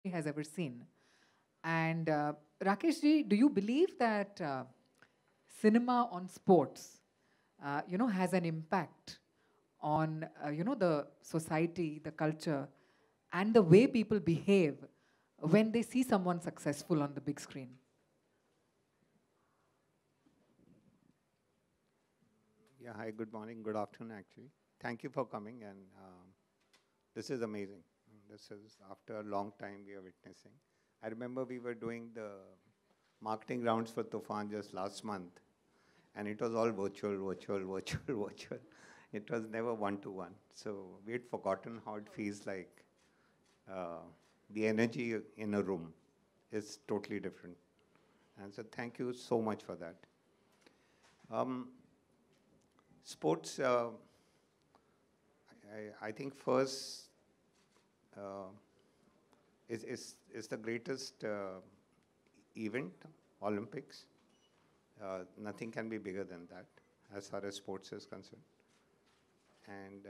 has ever seen. And Rakesh ji, do you believe that cinema on sports, has an impact on, the society, the culture, and the way people behave when they see someone successful on the big screen? Yeah, hi, good morning, good afternoon, actually. Thank you for coming, and this is amazing. This is after a long time we are witnessing. I remember we were doing the marketing rounds for Tufan just last month, and it was all virtual, virtual, virtual, virtual. It was never one-to-one. So we had forgotten how it feels like uh, the energy in a room is totally different. And so thank you so much for that. Um, Sports, I think first uh, is the greatest event, Olympics. Nothing can be bigger than that as far as sports is concerned. And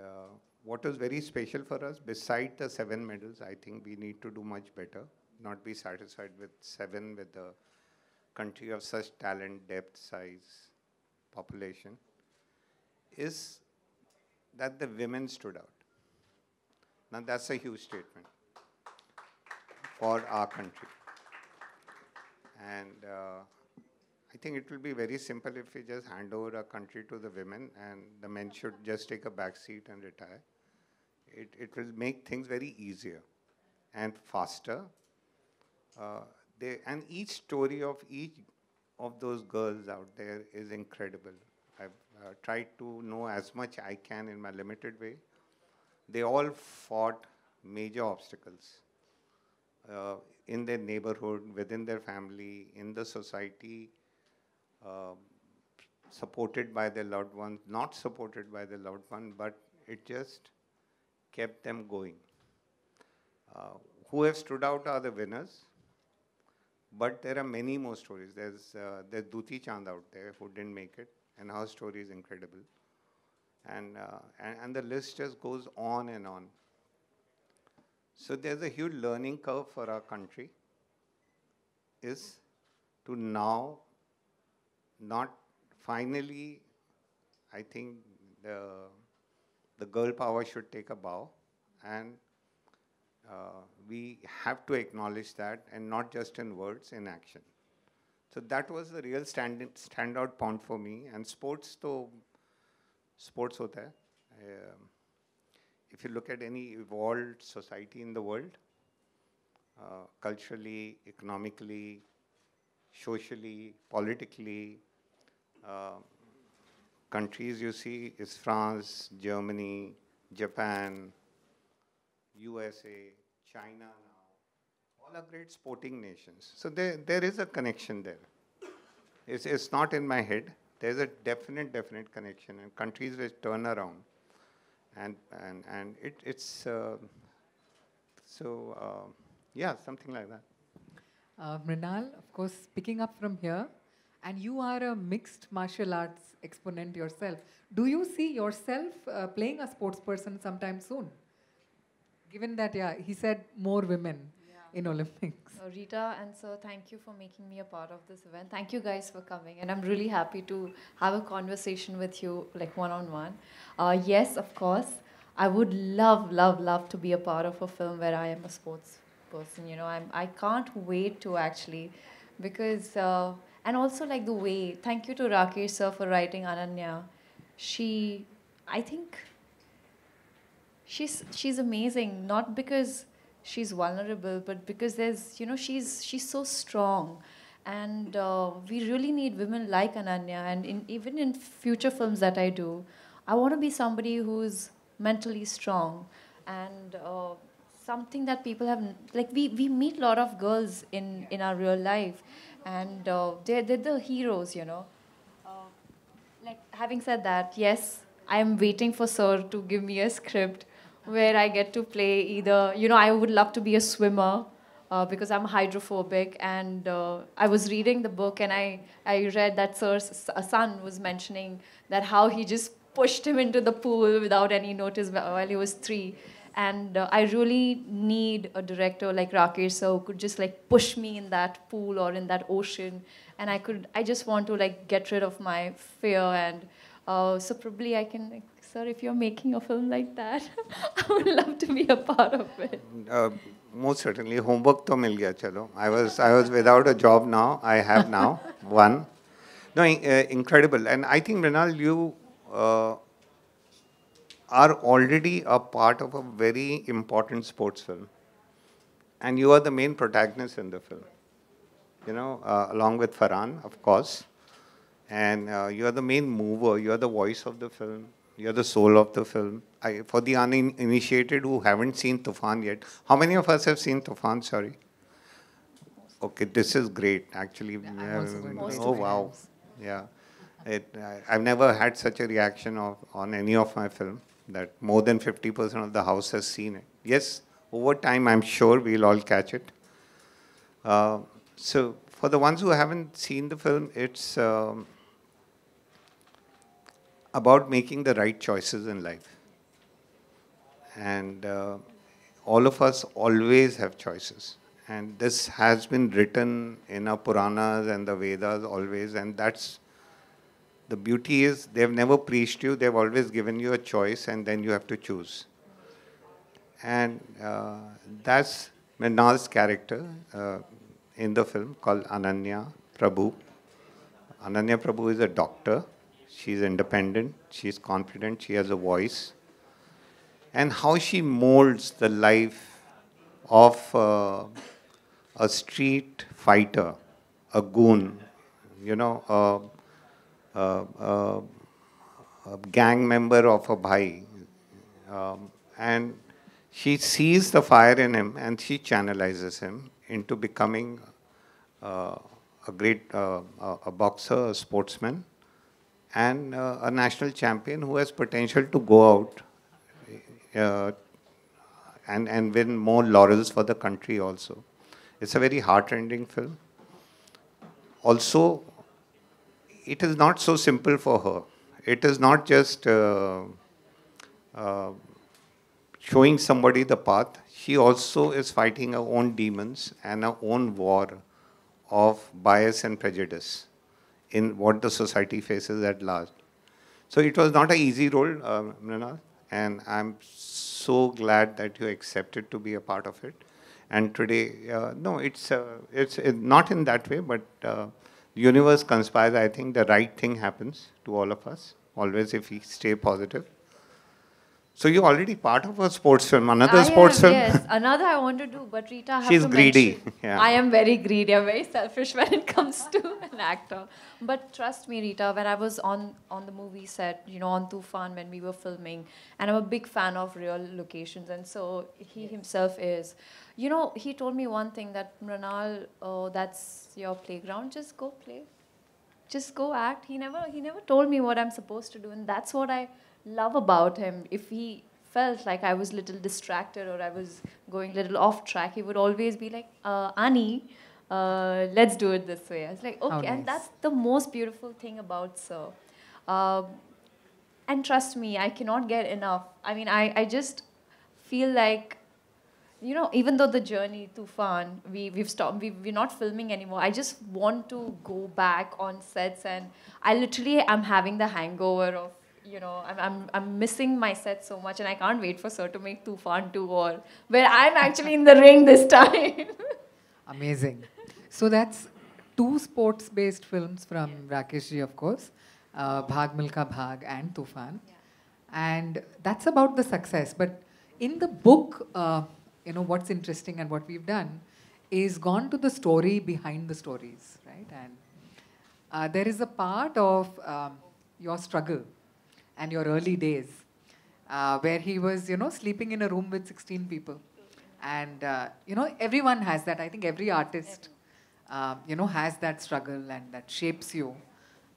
what was very special for us, beside the 7 medals, I think we need to do much better, not be satisfied with 7 with the country of such talent, depth, size, population, is that the women stood out. Now that's a huge statement for our country. And I think it will be very simple if we just hand over our country to the women and the men should just take a back seat and retire. It will make things very easier and faster. And each story of each of those girls out there is incredible. I've tried to know as much I can in my limited way. They all fought major obstacles in their neighborhood, within their family, in the society, uh, supported by their loved ones, not supported by their loved one, but it just kept them going. Uh, who have stood out are the winners, but there are many more stories. There's Duti Chand out there who didn't make it, and her story is incredible. And the list just goes on and on. So there's a huge learning curve for our country, is to now not finally, I think the girl power should take a bow, and we have to acknowledge that, and not just in words, in action. So that was the real standout point for me. And sports, तो sports होता है. If you look at any evolved society in the world, culturally, economically, socially, politically, uh, countries you see is France, Germany, Japan, USA, China now. All are great sporting nations. So there is a connection there. It's not in my head. There's a definite connection, and countries which turn around. And it's so yeah, something like that. Mrinal, of course, picking up from here, and you are a mixed martial arts exponent yourself. Do you see yourself playing a sports person sometime soon? Given that, yeah, he said more women in Olympics. Rita and sir, thank you for making me a part of this event. Thank you guys for coming, and I'm really happy to have a conversation with you, like one on one. Yes, of course, I would love to be a part of a film where I am a sports person. I can't wait to actually, because and also like the way. Thank you to Rakesh sir for writing Ananya. She, I think she's amazing, not because she's vulnerable, but because she's so strong, and we really need women like Ananya. And even in future films that I do, I want to be somebody who's mentally strong, and something that people have, like, we meet a lot of girls in our real life, and they're the heroes. Like, having said that, yes, I'm waiting for Sir to give me a script where I get to play either, I would love to be a swimmer because I'm hydrophobic. And I was reading the book, and I read that Sir's son was mentioning that how he just pushed him into the pool without any notice while he was 3. And I really need a director like Rakesh sir who could just like push me in that pool or in that ocean, and I just want to like get rid of my fear. And so probably I can like, sir, if you're making a film like that, I would love to be a part of it. Uh, Most certainly, homework to mil gaya, chalo. I was without a job now. I have now one. No, incredible. And I think, Mrinal, you uh, are already a part of a very important sports film. And you are the main protagonist in the film, along with Farhan, of course. And you are the main mover, you are the voice of the film, you are the soul of the film. For the uninitiated who haven't seen Tufan yet, how many of us have seen Tufan? Sorry. Okay, this is great, actually. I'm also going to Most raise Oh, my wow. hands. Yeah. I've never had such a reaction on any of my film that more than 50% of the house has seen it. Yes, over time, I'm sure we'll all catch it. So, for the ones who haven't seen the film, it's about making the right choices in life. And all of us always have choices. And this has been written in our Puranas and the Vedas always. And that's the beauty is they've never preached you, they've always given you a choice, and then you have to choose. And that's Mrinal's character in the film called Ananya Prabhu. Ananya Prabhu is a doctor. She's independent, she's confident, she has a voice. And how she molds the life of a street fighter, a goon, you know, a gang member of a bhai. And she sees the fire in him and she channelizes him into becoming a great a boxer, a sportsman, and a national champion who has potential to go out uh, and win more laurels for the country also. It's a very heart-rending film. Also, it is not so simple for her. It is not just uh, showing somebody the path. She also is fighting her own demons and her own war of bias and prejudice in what the society faces at large. So it was not an easy role, Mrinal, and I'm so glad that you accepted to be a part of it. And today, no, it's not in that way, but the universe conspires. I think the right thing happens to all of us, always if we stay positive. So you're already part of a sports film, another sports film. Yes, another I want to do, but Rita, I have She's to greedy, mention, yeah. I am very greedy. I'm very selfish when it comes to an actor. But trust me, Rita, when I was on the movie set, you know, on Tufan when we were filming, and I'm a big fan of real locations, and so he himself is. You know, he told me one thing that Mrinal, oh, that's your playground. Just go play, just go act. He never told me what I'm supposed to do, and that's what I love about him. If he felt like I was a little distracted or I was going a little off track, he would always be like, Ani, let's do it this way. I was like, How okay, and nice. that's the most beautiful thing about Sir. Um, and trust me, I cannot get enough. I mean, I just feel like, you know, even though the journey Tufan, we've stopped, we're not filming anymore. I just want to go back on sets, and I literally am having the hangover of, you know, I'm missing my set so much, and I can't wait for Sir to make Tufan 2 or where I'm actually in the ring this time. Amazing. So that's two sports-based films from Rakesh ji, of course, Bhag Milka Bhag and Tufan. And that's about the success. But in the book, you know, what's interesting and what we've done is gone to the story behind the stories, right? And there is a part of your struggle and your early days where he was, you know, sleeping in a room with 16 people. And, you know, everyone has that. I think every artist, you know, has that struggle and that shapes you.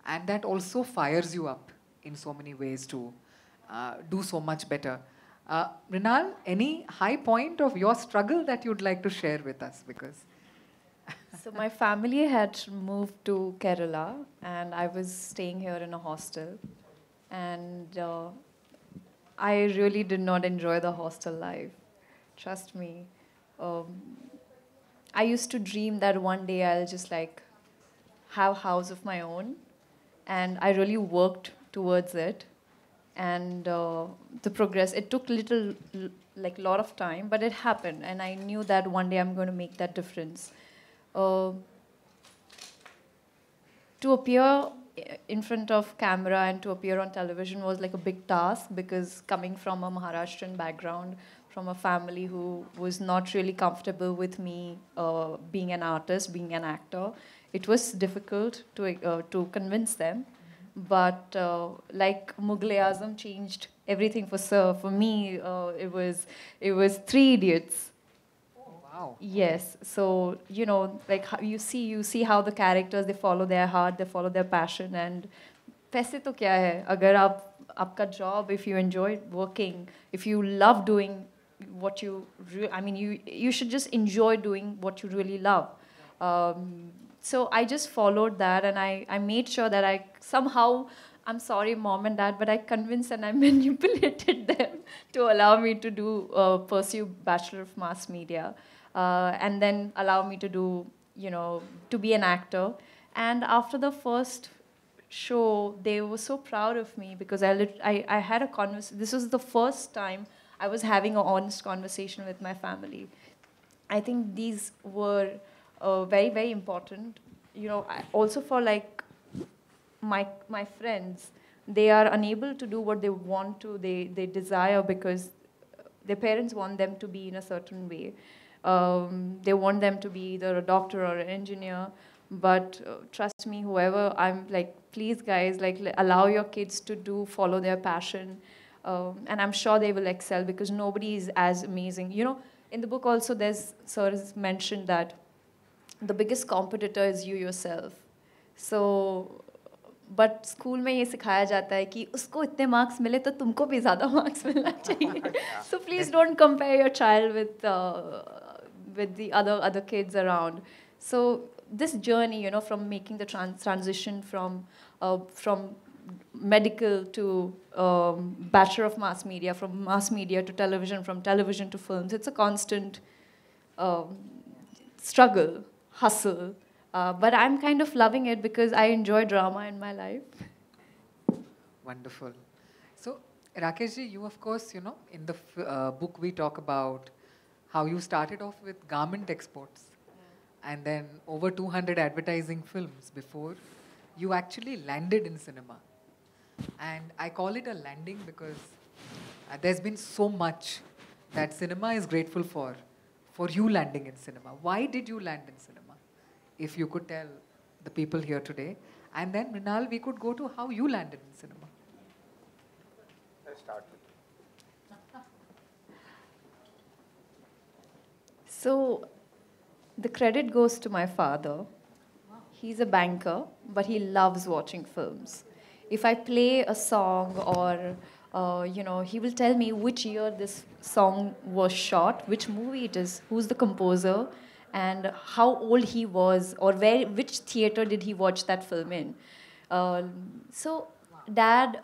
And that also fires you up in so many ways to do so much better. Rinal, any high point of your struggle that you'd like to share with us? Because So my family had moved to Kerala, and I was staying here in a hostel. And I really did not enjoy the hostel life. Trust me. Um, I used to dream that one day I'll just like have a house of my own, and I really worked towards it. And the progress, it took like lot of time, but it happened, and I knew that one day I'm going to make that difference. Uh, to appear in front of camera and to appear on television was like a big task, because coming from a Maharashtrian background, from a family who was not really comfortable with me being an artist, being an actor, it was difficult to convince them. But like Mughal-e-Azam changed everything for Sir. For me, it was Three Idiots. Wow. Yes. So, like how you see how the characters, they follow their heart, they follow their passion. And पैसे तो क्या है, अगर आपका job, if you enjoy working, if you love doing what I mean, you should just enjoy doing what you really love. So I just followed that, and I made sure that I somehow, I'm sorry, mom and dad, but I convinced and I manipulated them to allow me to pursue Bachelor of Mass Media, and then allow me to to be an actor. And after the first show, they were so proud of me, because I had a conversation. This was the first time I was having an honest conversation with my family. I think these were very, very important. Also for like my friends, they are unable to do what they want to, they desire, because their parents want them to be in a certain way. They want them to be either a doctor or an engineer. But trust me, whoever, I'm like, please guys, like allow your kids to follow their passion. And I'm sure they will excel, because nobody is as amazing. In the book also, Sir has mentioned that the biggest competitor is you yourself. So, but school में ये सिखाया जाता है कि उसको इतने marks मिले तो तुमको भी ज़्यादा मार्क्स मिलना चाहिए. So please don't compare your child with the other kids around. So this journey, from making the transition from medical to Bachelor of Mass Media, from mass media to television, from television to films, it's a constant struggle, hustle. But I'm kind of loving it, because I enjoy drama in my life. Wonderful. So, Rakeshji, you of course, in the book we talk about how you started off with garment exports, and then over 200 advertising films before you actually landed in cinema. And I call it a landing because there's been so much that cinema is grateful for you landing in cinema. Why did you land in cinema? If you could tell the people here today. And then, Mrinal, we could go to how you landed in cinema. Let's start with So the credit goes to my father. He's a banker, but he loves watching films. If I play a song, or he will tell me which year this song was shot, which movie it is, who's the composer, and how old he was, or which theater did he watch that film in. So dad,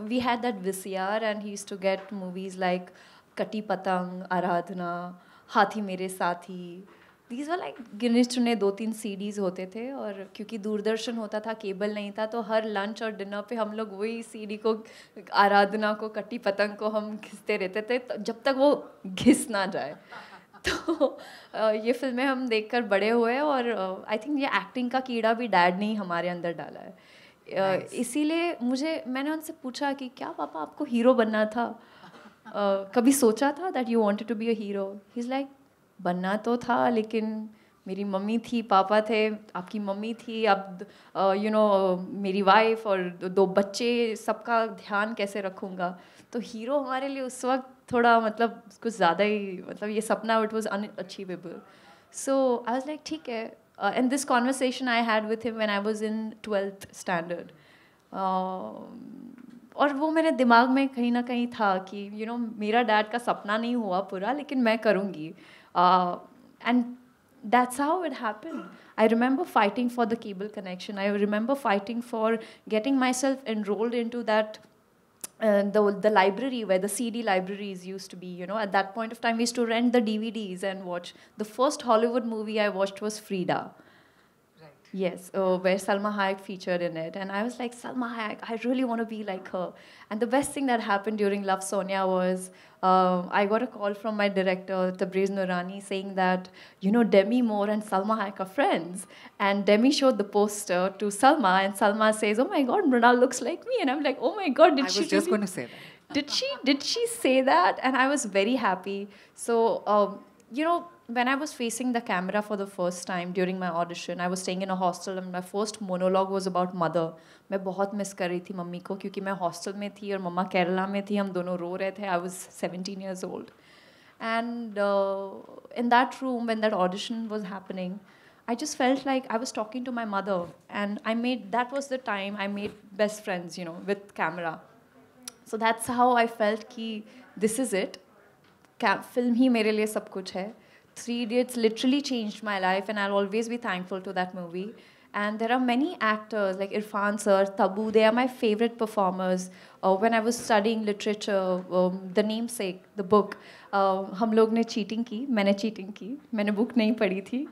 we had that VCR, and he used to get movies like Kati Patang, Aradhana, Hathi Mere Sathi. These were like गिने चुने 2-3 CDs होते थे, और क्योंकि दूरदर्शन होता था, cable नहीं था, तो हर लंच और डिनर पे हम लोग वही CD को, आराधना को, कटी पतंग को हम घिसते रहते थे, जब तक वो घिस ना जाए. तो ये फिल्में हम देखकर बड़े हुए, और आई थिंक ये एक्टिंग का कीड़ा भी डैड ने ही हमारे अंदर डाला है. इसीलिए मैंने उनसे पूछा कि क्या पापा आपको हीरो बनना था, कभी सोचा था that you wanted to be a hero. He is like, बनना तो था, लेकिन मेरी मम्मी थी, पापा थे, आपकी मम्मी थी, अब मेरी वाइफ और 2 बच्चे, सबका ध्यान कैसे रखूँगा. तो हीरो हमारे लिए उस वक्त थोड़ा मतलब कुछ ज़्यादा ही, मतलब ये सपना, it was unachievable. So I was like ठीक है. And this conversation I had with him when I was in 12th standard. और वो मेरे दिमाग में कहीं ना कहीं था कि मेरा डैड का सपना नहीं हुआ पूरा, लेकिन मैं करूँगी. And that's how it happened. I remember fighting for the cable connection. I remember fighting for getting myself enrolled into that the library where the CD libraries used to be. You know, at that point of time, we used to rent the DVDs and watch. The first Hollywood movie I watched was Frida. Yes, where Salma Hayek featured in it. And I was like, Salma Hayek, I really want to be like her. And the best thing that happened during Love Sonia was I got a call from my director, Tabriz Noorani, saying that, you know, Demi Moore and Salma Hayek are friends. And Demi showed the poster to Salma, and Salma says, oh my God, Mrinal looks like me. And I'm like, oh my God, did I she was just really? going to say that. Did she say that? And I was very happy. So you know, when I was facing the camera for the first time during my audition, I was staying in a hostel and my first monologue was about mother. मैं बहुत miss कर रही थी mummy को क्योंकि मैं hostel में थी और मम्मा केरला में थी, हम दोनों रो रहे थे. I was 17 years old. And in that room, when that audition was happening, I just felt like I was talking to my mother. And that was the time I made best friends, you know, with camera. So that's how I felt कि this is it. Film ही मेरे लिए सब कुछ है. Three Idiots literally changed my life, and I'll always be thankful to that movie. And there are many actors like Irfan sir, Tabu. They are my favorite performers. When I was studying literature, The Namesake, the book, हम लोग ने cheating की, मैंने cheating की, मैंने book नहीं पढ़ी थी.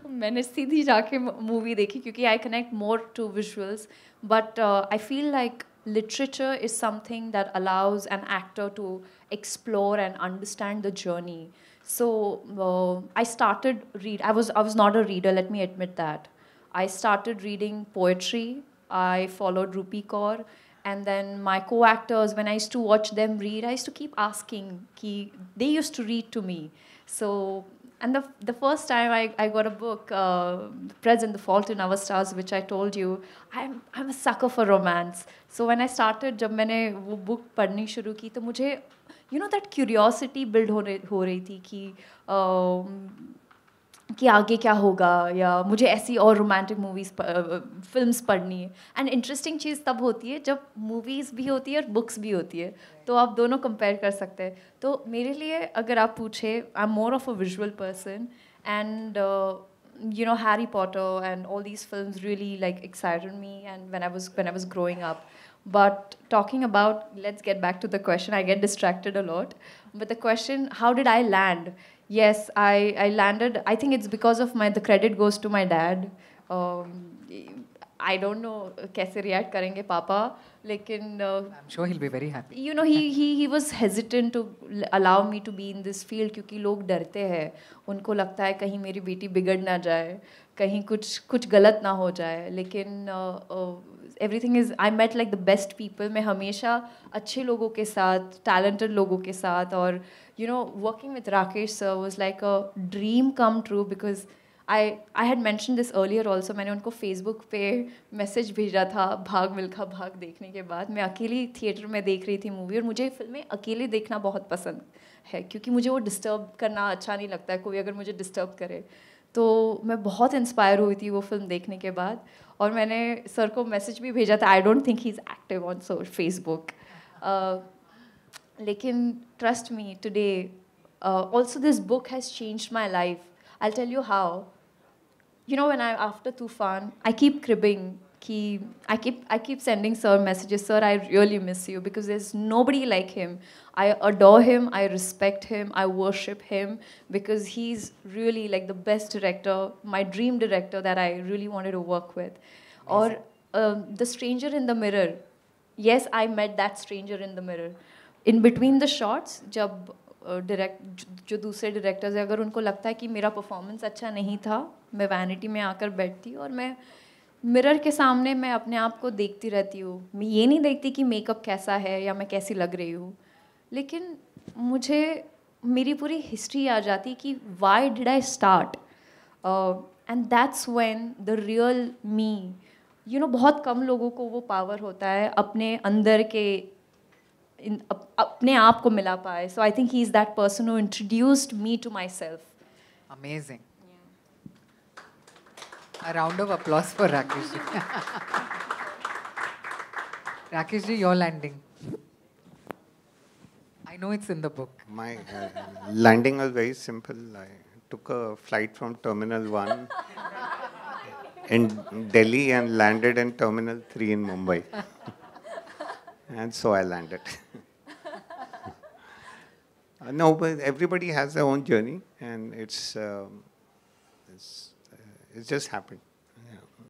मैंने सीधी जाके movie देखी क्योंकि I connect more to visuals. But I feel like literature is something that allows an actor to explore and understand the journey. So I started read. I was not a reader. Let me admit that. I started reading poetry. I followed Rupi Kaur, and then my co-actors. When I used to watch them read, I used to keep asking. They used to read to me. So. And the first time I got a book, Present, The Fault in Our Stars, which I told you, I'm a sucker for romance. So when I started, जब मैंने वो book पढ़नी शुरू की, तो मुझे, you know, that curiosity build हो रही थी कि आगे क्या होगा, या मुझे ऐसी और रोमांटिक मूवीज़ फिल्म्स पढ़नी है. एंड इंटरेस्टिंग चीज़ तब होती है जब मूवीज़ भी होती है और बुक्स भी होती है, तो आप दोनों कंपेयर कर सकते हैं. तो मेरे लिए अगर आप पूछे, I am more of a visual person, and you know, Harry Potter and all these films really like excited me, and when I was growing up. But talking about, let's get back to the question. I get distracted a lot. But the question, how did I land? Yes, I landed. I think it's because of the credit goes to my dad. Um, I don't know कैसे react करेंगे पापा, लेकिन I'm sure he'll be very happy. you know, he was hesitant to allow me to be in this field क्योंकि लोग डरते हैं. उनको लगता है कहीं मेरी बेटी बिगड़ ना जाए, कहीं कुछ गलत ना हो जाए. लेकिन everything is, I met like the best people. मैं हमेशा अच्छे लोगों के साथ, talented लोगों के साथ, और you know, working with Rakesh sir was like a dream come true because I had mentioned this earlier also. मैंने उनको Facebook पे मैसेज भेजा था भाग मिल्खा भाग देखने के बाद. मैं अकेली थिएटर में देख रही थी मूवी, और मुझे फिल्में अकेले देखना बहुत पसंद है क्योंकि मुझे वो डिस्टर्ब करना अच्छा नहीं लगता है, कोई अगर मुझे डिस्टर्ब करे. तो मैं बहुत इंस्पायर हुई थी वो फिल्म देखने के बाद, और मैंने सर को मैसेज भी भेजा था. I don't think he is active on Facebook, लेकिन trust me today also this book has changed my life. I tell you how. You know, when after Tufan, I keep cribbing. I keep sending sir messages. Sir, I really miss you because there's nobody like him. I adore him. I respect him. I worship him because he's really like the best director, my dream director that I really wanted to work with. Or The Stranger in the Mirror. Yes, I met that stranger in the mirror. In between the shots, जब जो दूसरे directors है, अगर उनको लगता है कि मेरा परफॉर्मेंस अच्छा नहीं था, मैं वैनिटी में आकर बैठती और मैं मिरर के सामने मैं अपने आप को देखती रहती हूँ. मैं ये नहीं देखती कि मेकअप कैसा है या मैं कैसी लग रही हूँ, लेकिन मुझे मेरी पूरी हिस्ट्री आ जाती कि why did I start, and that's when the real me, you know, बहुत कम लोगों को वो पावर होता है अपने अंदर के अपने आप को मिला पाए. So I think he's that person who introduced me to myself. Amazing. A round of applause for Rakesh ji. Rakesh ji, your landing. I know it's in the book. My landing was very simple. I took a flight from Terminal 1 in Delhi and landed in Terminal 3 in Mumbai. And so I landed. No, but everybody has their own journey, and it's just happened.